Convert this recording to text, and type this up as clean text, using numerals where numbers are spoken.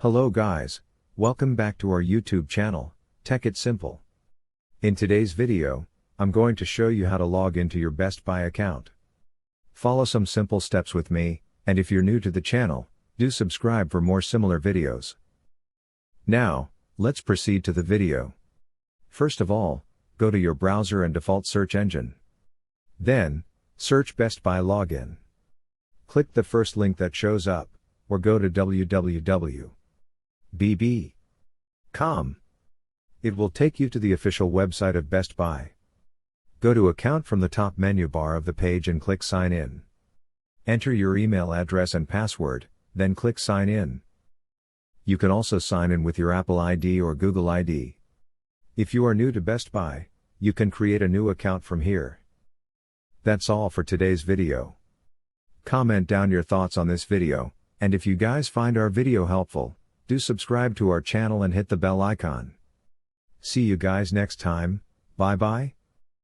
Hello guys, welcome back to our YouTube channel, Tech It Simple. In today's video, I'm going to show you how to log into your Best Buy account. Follow some simple steps with me, and if you're new to the channel, do subscribe for more similar videos. Now, let's proceed to the video. First of all, go to your browser and default search engine. Then, search Best Buy Login. Click the first link that shows up, or go to www.bb.com. It will take you to the official website of Best Buy. Go to Account from the top menu bar of the page and click Sign In. Enter your email address and password, then click Sign In. You can also sign in with your Apple ID or Google ID. If you are new to Best Buy, you can create a new account from here. That's all for today's video. Comment down your thoughts on this video, and if you guys find our video helpful, do subscribe to our channel and hit the bell icon. See you guys next time, bye bye.